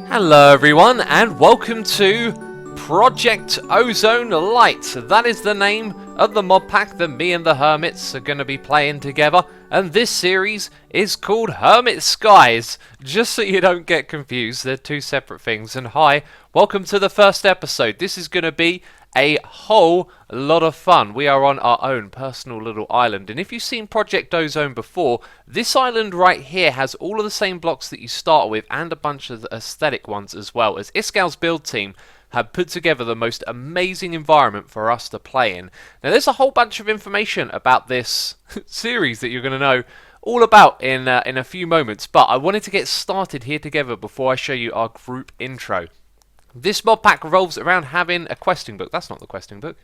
Hello everyone and welcome to Project Ozone Lite. That is the name of the mod pack that me and the Hermits are going to be playing together, and this series is called Hermit Skies. Just so you don't get confused, they're two separate things. And hi, welcome to the first episode. This is going to be a whole lot of fun. We are on our own personal little island, and if you've seen Project Ozone before, this island right here has all of the same blocks that you start with and a bunch of aesthetic ones as well, as Iskal's build team have put together the most amazing environment for us to play in. Now there's a whole bunch of information about this series that you're going to know all about in a few moments, but I wanted to get started here together before I show you our group intro. This mod pack revolves around having a questing book. That's not the questing book.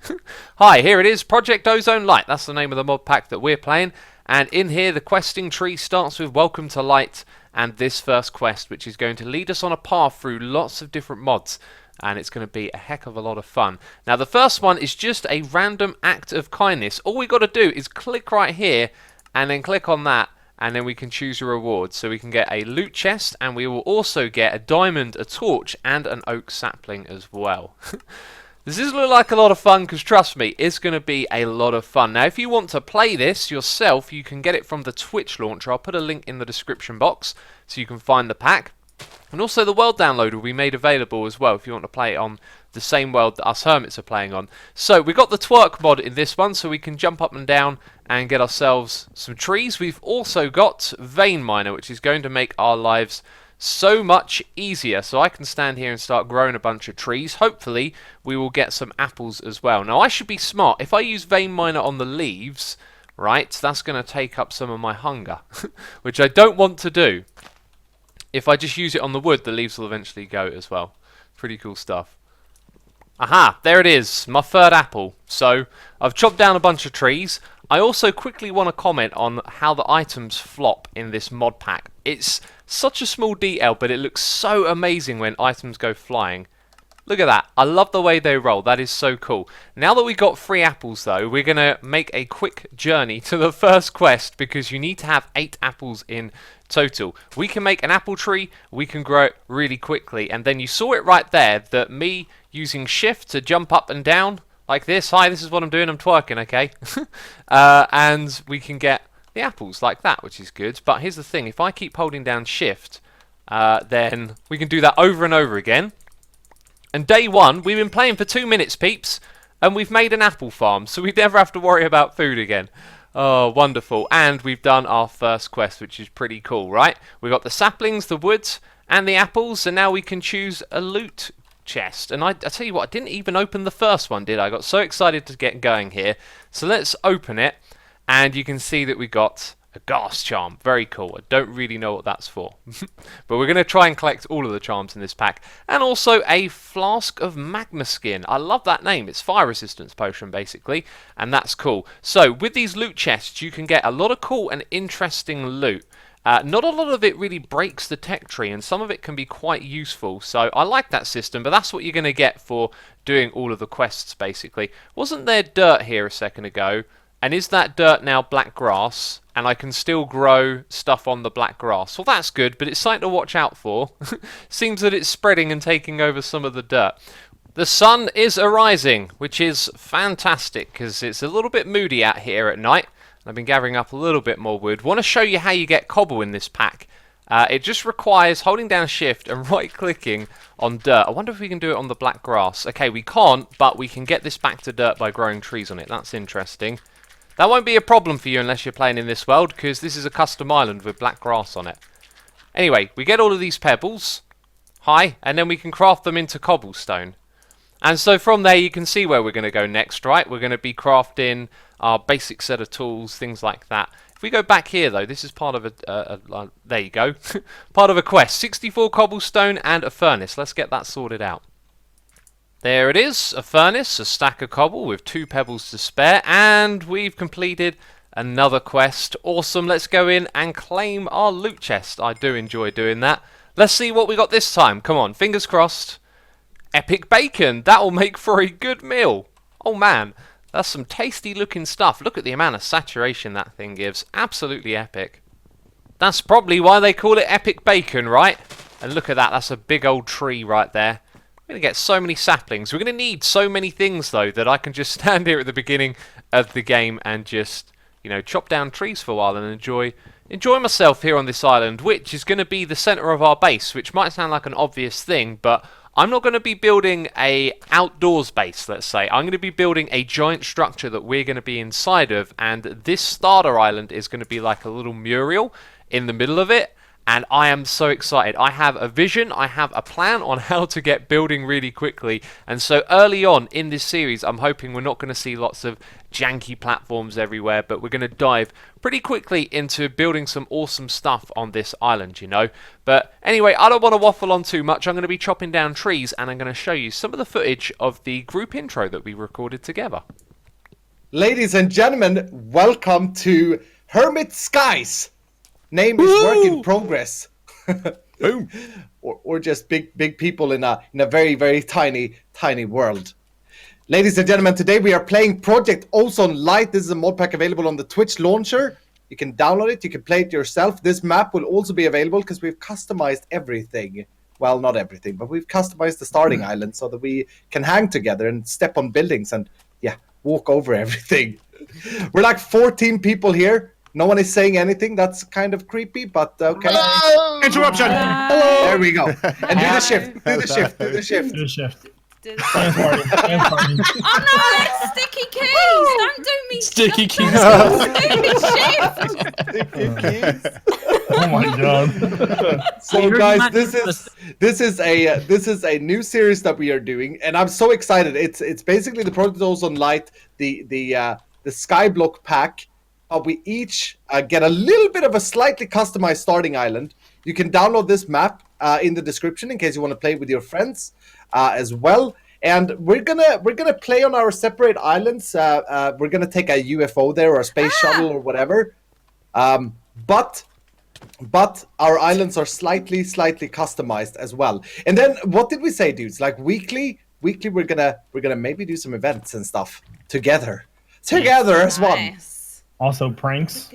Hi, here it is, Project Ozone Lite. That's the name of the mod pack that we're playing. And in here, the questing tree starts with Welcome to Light and this first quest, which is going to lead us on a path through lots of different mods. And it's going to be a heck of a lot of fun. Now, the first one is just a random act of kindness. All we got to do is click right here and then click on that. And then we can choose a reward. So we can get a loot chest, and we will also get a diamond, a torch, and an oak sapling as well. This is look like a lot of fun, because trust me, it's going to be a lot of fun. Now, if you want to play this yourself, you can get it from the Twitch launcher. I'll put a link in the description box so you can find the pack. And also the world download will be made available as well if you want to play it on the same world that us Hermits are playing on. So we've got the twerk mod in this one, so we can jump up and down and get ourselves some trees. We've also got vein miner, which is going to make our lives so much easier. So I can stand here and start growing a bunch of trees. Hopefully we will get some apples as well. Now I should be smart. If I use vein miner on the leaves, right, that's going to take up some of my hunger, which I don't want to do. If I just use it on the wood, the leaves will eventually go as well. Pretty cool stuff. Aha, there it is, my third apple. So, I've chopped down a bunch of trees. I also quickly want to comment on how the items flop in this mod pack. It's such a small detail, but it looks so amazing when items go flying. Look at that. I love the way they roll. That is so cool. Now that we got 3 apples, though, we're going to make a quick journey to the first quest, because you need to have 8 apples in total. We can make an apple tree. We can grow it really quickly. And then you saw it right there that me using shift to jump up and down like this. Hi, this is what I'm doing. I'm twerking, okay? And we can get the apples like that, which is good. But here's the thing. If I keep holding down shift, then we can do that over and over again. And day 1, we've been playing for 2 minutes, peeps, and we've made an apple farm, so we never have to worry about food again. Oh, wonderful. And we've done our first quest, which is pretty cool, right? We've got the saplings, the woods, and the apples, and now we can choose a loot chest. And I tell you what, I didn't even open the first one, did I? I got so excited to get going here. So let's open it, and you can see that we got a gas charm. Very cool. I don't really know what that's for. But we're going to try and collect all of the charms in this pack. And also a flask of magma skin. I love that name. It's fire resistance potion, basically. And that's cool. So, with these loot chests, you can get a lot of cool and interesting loot. Not a lot of it really breaks the tech tree, and some of it can be quite useful. So, I like that system, but that's what you're going to get for doing all of the quests, basically. Wasn't there dirt here a second ago? And is that dirt now black grass? And I can still grow stuff on the black grass. Well, that's good, but it's something to watch out for. Seems that it's spreading and taking over some of the dirt. The sun is arising, which is fantastic, because it's a little bit moody out here at night. I've been gathering up a little bit more wood. Want to show you how you get cobble in this pack. It just requires holding down shift and right-clicking on dirt. I wonder if we can do it on the black grass. Okay, we can't, but we can get this back to dirt by growing trees on it. That's interesting. That won't be a problem for you unless you're playing in this world, because this is a custom island with black grass on it. Anyway, we get all of these pebbles. Hi. And then we can craft them into cobblestone. And so from there you can see where we're going to go next, right? We're going to be crafting our basic set of tools, things like that. If we go back here, though, this is part of a... there you go. Part of a quest. 64 cobblestone and a furnace. Let's get that sorted out. There it is, a furnace, a stack of cobble with 2 pebbles to spare, and we've completed another quest. Awesome, let's go in and claim our loot chest. I do enjoy doing that. Let's see what we got this time. Come on, fingers crossed. Epic bacon, that will make for a good meal. Oh man, that's some tasty looking stuff. Look at the amount of saturation that thing gives. Absolutely epic. That's probably why they call it Epic Bacon, right? And look at that, that's a big old tree right there. We're going to get so many saplings. We're going to need so many things, though, that I can just stand here at the beginning of the game and just, you know, chop down trees for a while and enjoy myself here on this island, which is going to be the centre of our base, which might sound like an obvious thing, but I'm not going to be building a outdoors base, let's say. I'm going to be building a giant structure that we're going to be inside of, and this starter island is going to be like a little mural in the middle of it. And I am so excited. I have a vision, I have a plan on how to get building really quickly. And so early on in this series, I'm hoping we're not going to see lots of janky platforms everywhere, but we're going to dive pretty quickly into building some awesome stuff on this island, you know. But anyway, I don't want to waffle on too much. I'm going to be chopping down trees, and I'm going to show you some of the footage of the group intro that we recorded together. Ladies and gentlemen, welcome to Hermit Skies. Name is work in progress. Boom. or just big people in a very, very tiny world. Ladies and gentlemen, today we are playing Project Ozone Lite. This is a mod pack available on the Twitch launcher. You can download it, you can play it yourself. This map will also be available because we've customized everything. Well, not everything, but we've customized the starting island so that we can hang together and step on buildings and, yeah, walk over everything. We're like 14 people here. No one is saying anything. That's kind of creepy, but okay. Hello! Interruption! Hello! There we go. And do the shift. Do the shift. Do the shift. Do the shift. Oh no, it's sticky keys! Don't do me Sticky keys. Stupid shift! Oh my god. So guys, this is a new series that we are doing, and I'm so excited. It's basically the Project Ozone Lite, the Skyblock pack. We each get a little bit of a slightly customized starting island. You can download this map in the description in case you want to play with your friends as well. And we're gonna play on our separate islands. We're gonna take a UFO there or a space shuttle or whatever. But our islands are slightly customized as well. And then what did we say, dudes? Like weekly we're gonna maybe do some events and stuff together as one. Also pranks.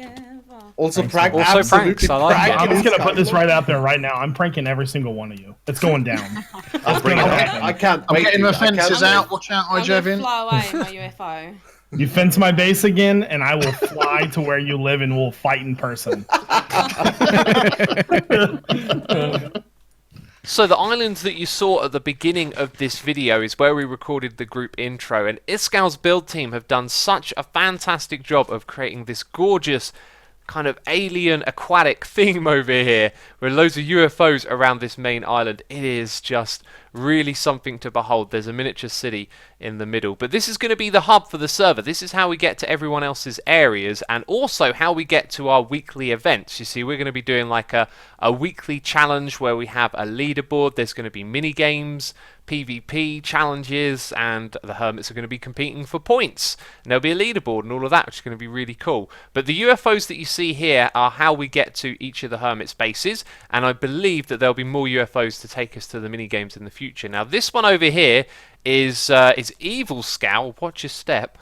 Also pranks. prank. Also Absolutely pranks. I like it. I'm just gonna put this right out there right now. I'm pranking every single one of you. It's going down. I'll bring it I back. can't I'm wait. getting the dude. I can't fences wait. out. Watch out, I'm gonna Jevin. fly away in my UFO. You fence my base again, and I will fly to where you live, and we'll fight in person. So the island that you saw at the beginning of this video is where we recorded the group intro, and xisumavoid's build team have done such a fantastic job of creating this gorgeous kind of alien aquatic theme over here with loads of UFOs around this main island. It is just really something to behold. There's a miniature city in the middle, but this is going to be the hub for the server. This is how we get to everyone else's areas, and also how we get to our weekly events. You see, we're going to be doing like a weekly challenge where we have a leaderboard. There's going to be mini games, PvP challenges, and the Hermits are going to be competing for points. And there'll be a leaderboard and all of that, which is going to be really cool. But the UFOs that you see here are how we get to each of the Hermits bases, and I believe that there'll be more UFOs to take us to the mini games in the future. Now, this one over here is Evil Scowl. Watch your step.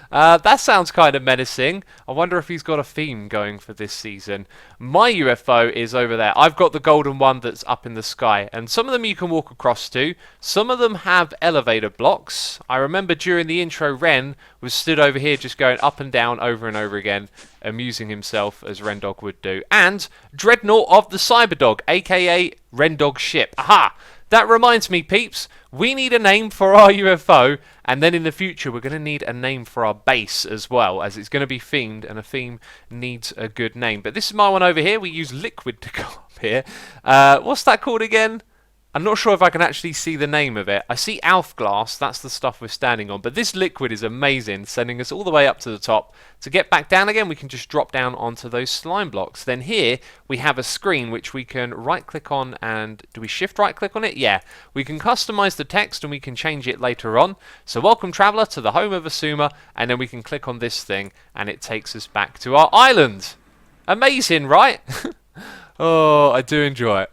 That sounds kind of menacing. I wonder if he's got a theme going for this season. My UFO is over there. I've got the golden one that's up in the sky, and some of them you can walk across to. Some of them have elevator blocks. I remember during the intro, Ren was stood over here just going up and down over and over again, amusing himself as Rendog would do. And Dreadnought of the Cyberdog, aka Rendog Ship. Aha! That reminds me, peeps, we need a name for our UFO, and then in the future we're going to need a name for our base as well, as it's going to be themed, and a theme needs a good name. But this is my one over here. We use liquid to go up here. What's that called again? I'm not sure if I can actually see the name of it. I see Alf Glass, that's the stuff we're standing on, but this liquid is amazing, sending us all the way up to the top. To get back down again, we can just drop down onto those slime blocks. Then here, we have a screen which we can right-click on, and do we shift right-click on it? Yeah. We can customize the text, and we can change it later on. So welcome, traveller, to the home of Asuma, and then we can click on this thing, and it takes us back to our island. Amazing, right? Oh, I do enjoy it.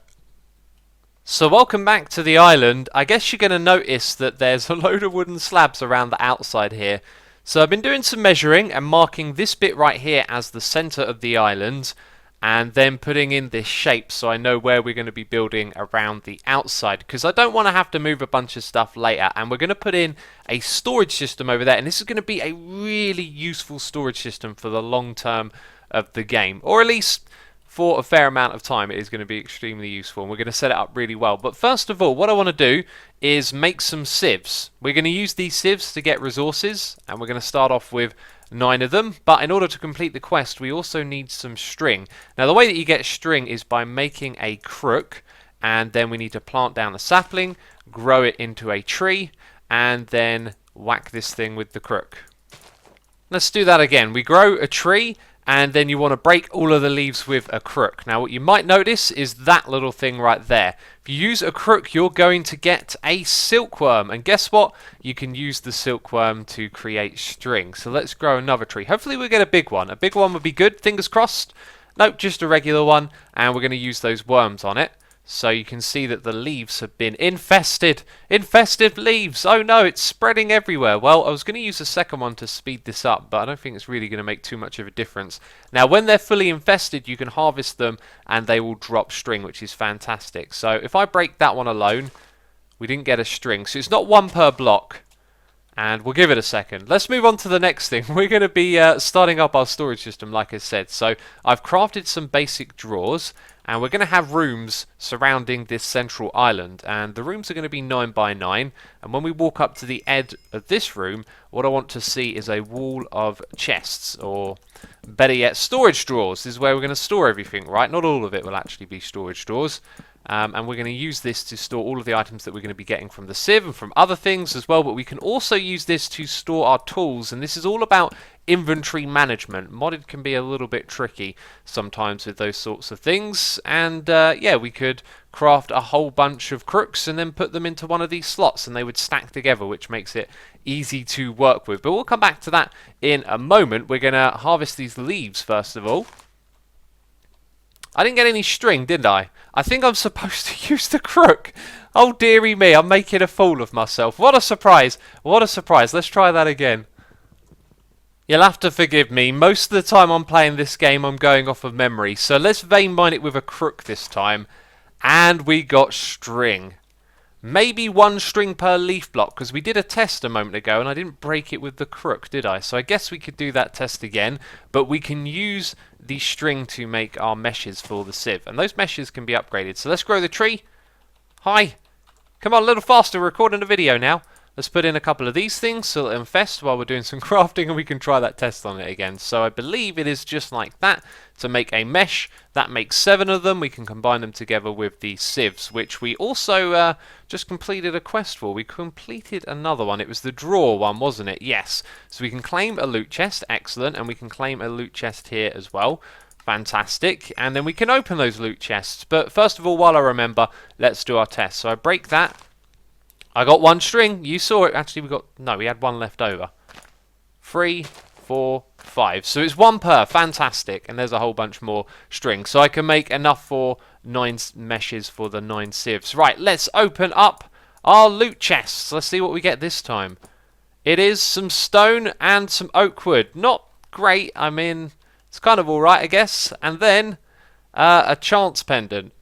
So welcome back to the island. I guess you're going to notice that there's a load of wooden slabs around the outside here. So I've been doing some measuring and marking this bit right here as the centre of the island. and then putting in this shape so I know where we're going to be building around the outside, because I don't want to have to move a bunch of stuff later. And we're going to put in a storage system over there, and this is going to be a really useful storage system for the long term of the game, or at least for a fair amount of time. It is going to be extremely useful, and we're going to set it up really well. But first of all, what I want to do is make some sieves. We're going to use these sieves to get resources, and we're going to start off with 9 of them. But in order to complete the quest, we also need some string. Now, the way that you get string is by making a crook, and then we need to plant down a sapling, grow it into a tree, and then whack this thing with the crook. Let's do that again. We grow a tree, and then you want to break all of the leaves with a crook. Now, what you might notice is that little thing right there. If you use a crook, you're going to get a silkworm. And guess what? You can use the silkworm to create string. So let's grow another tree. Hopefully we'll get a big one. A big one would be good, fingers crossed. Nope, just a regular one. And we're going to use those worms on it. So you can see that the leaves have been infested. Infested leaves. Oh no, it's spreading everywhere. Well, I was going to use a second one to speed this up, but I don't think it's really going to make too much of a difference. Now, when they're fully infested, you can harvest them and they will drop string, which is fantastic. So if I break that one alone, we didn't get a string. So it's not one per block. And we'll give it a second. Let's move on to the next thing. We're going to be starting up our storage system, like I said. So I've crafted some basic drawers, and we're going to have rooms surrounding this central island. And the rooms are going to be 9 by 9. And when we walk up to the edge of this room, what I want to see is a wall of chests, or better yet, storage drawers. This is where we're going to store everything, right? Not all of it will actually be storage drawers. And we're going to use this to store all of the items that we're going to be getting from the sieve and from other things as well. But we can also use this to store our tools. And this is all about inventory management. Modded can be a little bit tricky sometimes with those sorts of things. And yeah, we could craft a whole bunch of crooks and then put them into one of these slots, and they would stack together, which makes it easy to work with. But we'll come back to that in a moment. We're going to harvest these leaves first of all. I didn't get any string, did I? I think I'm supposed to use the crook. Oh, dearie me, I'm making a fool of myself. What a surprise. What a surprise. Let's try that again. You'll have to forgive me. Most of the time I'm playing this game, I'm going off of memory. So let's vein mine it with a crook this time. And we got string. Maybe 1 string per leaf block, because we did a test a moment ago and I didn't break it with the crook, did I? So I guess we could do that test again, but we can use the string to make our meshes for the sieve, and those meshes can be upgraded. So let's grow the tree. Hi. Come on, a little faster, we're recording a video now. Let's put in a couple of these things so it'll infest while we're doing some crafting, and we can try that test on it again. So I believe it is just like that. To make a mesh, that makes 7 of them. We can combine them together with the sieves, which we also just completed a quest for. We completed another one. It was the drawer one, wasn't it? Yes. So we can claim a loot chest. Excellent. And we can claim a loot chest here as well. Fantastic. And then we can open those loot chests. But first of all, while I remember, let's do our test. So I break that. I got 1 string. You saw it. Actually, we had 1 left over. 3, 4, 5. So it's 1 per. Fantastic. And there's a whole bunch more string. So I can make enough for 9 meshes for the 9 sieves. Right, let's open up our loot chests. Let's see what we get this time. It is some stone and some oak wood. Not great. I mean, it's kind of alright, I guess. And then a chance pendant.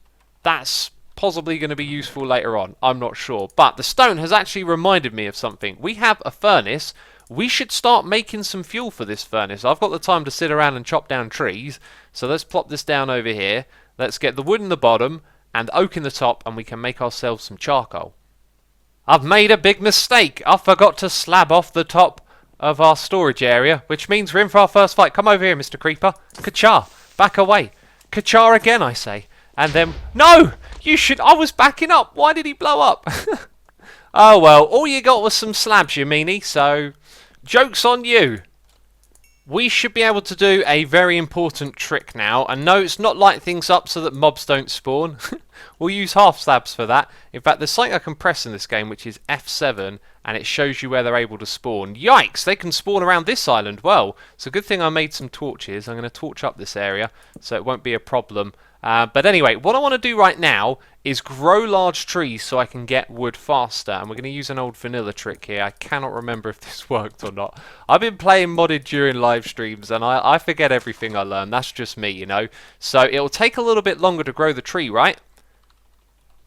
That's possibly going to be useful later on. I'm not sure. But the stone has actually reminded me of something. We have a furnace. We should start making some fuel for this furnace. I've got the time to sit around and chop down trees. So let's plop this down over here. Let's get the wood in the bottom and oak in the top, and we can make ourselves some charcoal. I've made a big mistake. I forgot to slab off the top of our storage area, which means we're in for our first fight. Come over here, Mr. Creeper. Ka-cha. Back away. Ka-cha again, I say. And then... No! You should... I was backing up. Why did he blow up? Oh, well. All you got was some slabs, you meanie. So, joke's on you. We should be able to do a very important trick now. And no, it's not light things up so that mobs don't spawn. We'll use half slabs for that. In fact, there's something I can press in this game, which is F7, and it shows you where they're able to spawn. Yikes, they can spawn around this island. Well, it's a good thing I made some torches. I'm going to torch up this area, so it won't be a problem. But anyway, what I want to do right now is grow large trees so I can get wood faster. And we're going to use an old vanilla trick here. I cannot remember if this worked or not. I've been playing modded during live streams, and I forget everything I learn. That's just me, you know. So it'll take a little bit longer to grow the tree, right?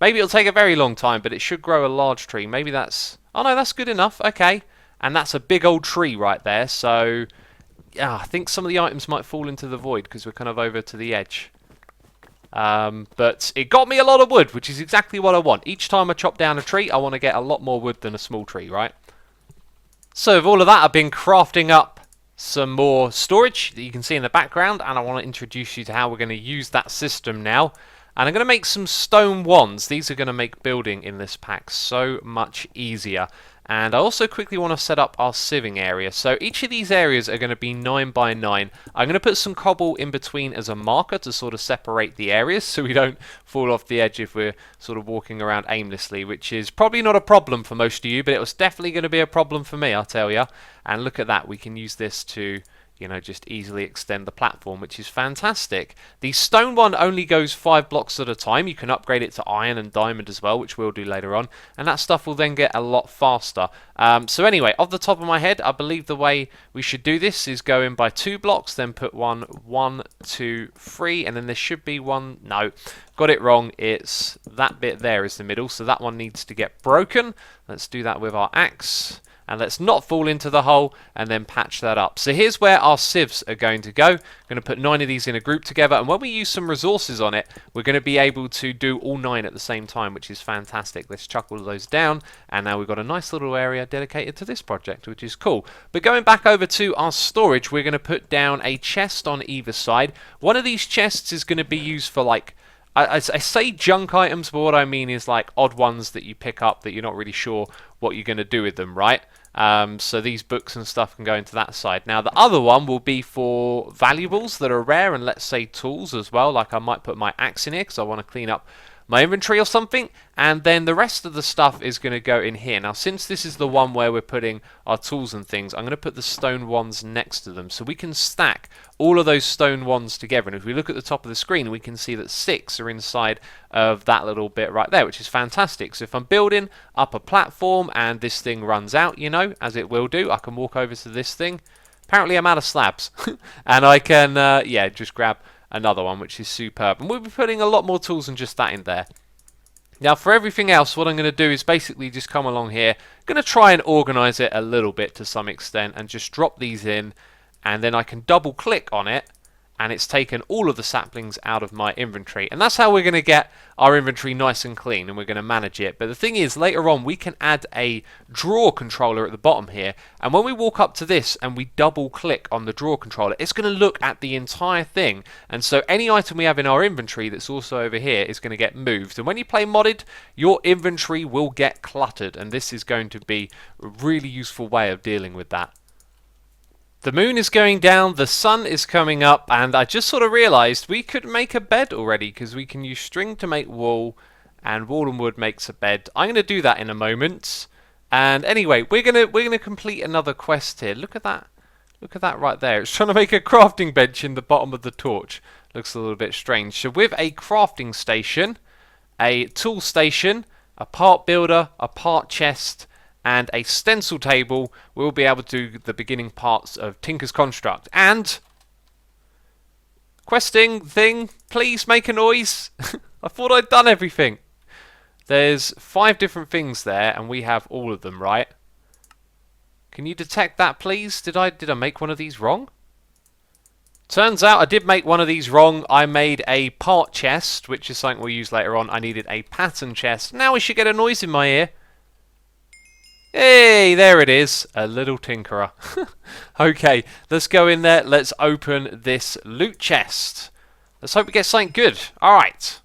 Maybe it'll take a very long time, but it should grow a large tree. Maybe that's... Oh, no, that's good enough. Okay. And that's a big old tree right there. So, yeah, I think some of the items might fall into the void because we're kind of over to the edge. But it got me a lot of wood, which is exactly what I want. Each time I chop down a tree, I want to get a lot more wood than a small tree, right? So with all of that, I've been crafting up some more storage that you can see in the background, and I want to introduce you to how we're going to use that system now. And I'm going to make some stone wands. These are going to make building in this pack so much easier. And I also quickly want to set up our sieving area. So each of these areas are going to be 9 by 9. I'm going to put some cobble in between as a marker to sort of separate the areas so we don't fall off the edge if we're sort of walking around aimlessly, which is probably not a problem for most of you, but it was definitely going to be a problem for me, I'll tell you. And look at that, we can use this to... you know, just easily extend the platform, which is fantastic. The stone one only goes 5 blocks at a time. You can upgrade it to iron and diamond as well, which we'll do later on, and that stuff will then get a lot faster. So anyway, off the top of my head, I believe the way we should do this is go in by 2 blocks, then put 1, 2, 3, and then there should be one. No, got it wrong. It's that bit there is the middle, so that one needs to get broken. Let's do that with our axe. And let's not fall into the hole, and then patch that up. So here's where our sieves are going to go. I'm going to put 9 of these in a group together, and when we use some resources on it, we're going to be able to do all 9 at the same time, which is fantastic. Let's chuck all of those down, and now we've got a nice little area dedicated to this project, which is cool. But going back over to our storage, we're going to put down a chest on either side. One of these chests is going to be used for, like, I say junk items, but what I mean is like odd ones that you pick up that you're not really sure what you're going to do with them, right? So these books and stuff can go into that side. Now the other one will be for valuables that are rare, and let's say tools as well. Like I might put my axe in here because I want to clean up my inventory or something, and then the rest of the stuff is going to go in here. Now since this is the one where we're putting our tools and things, I'm going to put the stone wands next to them so we can stack all of those stone wands together. And if we look at the top of the screen, we can see that 6 are inside of that little bit right there, which is fantastic. So if I'm building up a platform and this thing runs out, you know, as it will do, I can walk over to this thing. Apparently I'm out of slabs and I can yeah, just grab another one, which is superb. And we'll be putting a lot more tools than just that in there. Now for everything else, what I'm going to do is basically just come along here. I'm going to try and organize it a little bit to some extent and just drop these in, and then I can double click on it and it's taken all of the saplings out of my inventory. And that's how we're going to get our inventory nice and clean, and we're going to manage it. But the thing is, later on we can add a drawer controller at the bottom here, and when we walk up to this and we double click on the drawer controller, it's going to look at the entire thing. And so any item we have in our inventory that's also over here is going to get moved. And when you play modded, your inventory will get cluttered, and this is going to be a really useful way of dealing with that. The moon is going down, the sun is coming up, and I just sort of realised we could make a bed already because we can use string to make wool, and wool and wood makes a bed. I'm going to do that in a moment. And anyway, we're gonna complete another quest here. Look at that. Look at that right there. It's trying to make a crafting bench in the bottom of the torch. Looks a little bit strange. So with a crafting station, a tool station, a part builder, a part chest, and a stencil table, we'll be able to do the beginning parts of Tinker's Construct. And questing thing, please make a noise. I thought I'd done everything. There's 5 different things there, and we have all of them, right? Can you detect that, please? Did I make one of these wrong? Turns out I did make one of these wrong. I made a part chest, which is something we'll use later on. I needed a pattern chest. Now we should get a noise in my ear. Hey, there it is, a little tinkerer. Okay, let's go in there. Let's open this loot chest. Let's hope we get something good. All right,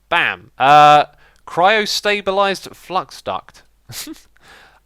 bam. Cryo-stabilized flux duct.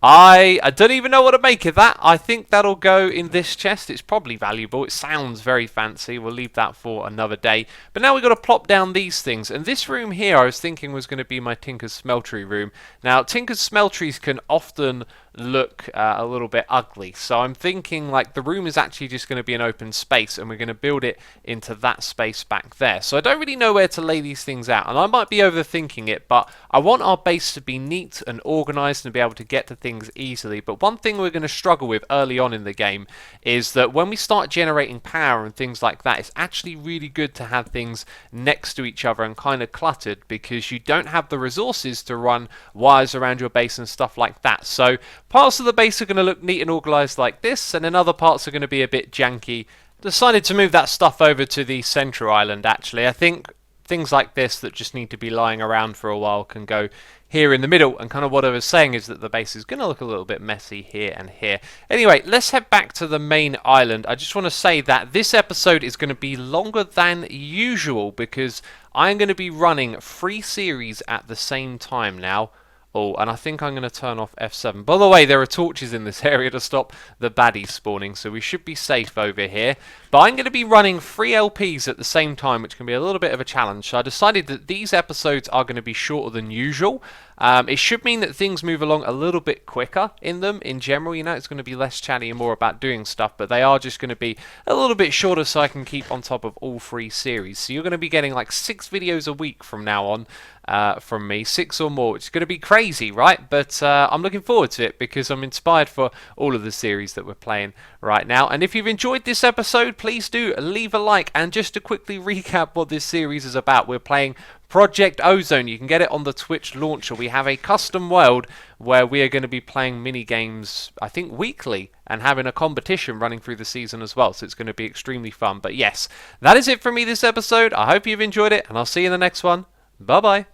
I don't even know what to make of that. I think that'll go in this chest. It's probably valuable. It sounds very fancy. We'll leave that for another day. But now we've got to plop down these things. And this room here I was thinking was going to be my Tinker's Smeltery room. Now, Tinker's Smelteries can often look a little bit ugly. So I'm thinking like the room is actually just going to be an open space and we're going to build it into that space back there. So I don't really know where to lay these things out. And I might be overthinking it, but I want our base to be neat and organized and be able to get to things easily. But one thing we're going to struggle with early on in the game is that when we start generating power and things like that, it's actually really good to have things next to each other and kind of cluttered because you don't have the resources to run wires around your base and stuff like that. So parts of the base are going to look neat and organized like this, and then other parts are going to be a bit janky. Decided to move that stuff over to the center island actually. I think things like this that just need to be lying around for a while can go here in the middle, and kind of what I was saying is that the base is going to look a little bit messy here and here. Anyway, let's head back to the main island. I just want to say that this episode is going to be longer than usual because I'm going to be running 3 series at the same time now. Oh, and I think I'm going to turn off F7. By the way, there are torches in this area to stop the baddies spawning, so we should be safe over here. But I'm going to be running 3 LPs at the same time, which can be a little bit of a challenge. So I decided that these episodes are going to be shorter than usual. It should mean that things move along a little bit quicker in them. In general, you know, it's going to be less chatty and more about doing stuff, but they are just going to be a little bit shorter so I can keep on top of all 3 series. So you're going to be getting like 6 videos a week from now on from me, 6 or more, which is going to be crazy, right? But I'm looking forward to it because I'm inspired for all of the series that we're playing right now. And if you've enjoyed this episode, please do leave a like. And just to quickly recap what this series is about, we're playing Project Ozone. You can get it on the Twitch launcher. We have a custom world where we are going to be playing mini games, I think weekly, and having a competition running through the season as well. So it's going to be extremely fun. But yes, that is it from me this episode. I hope you've enjoyed it, and I'll see you in the next one. Bye bye.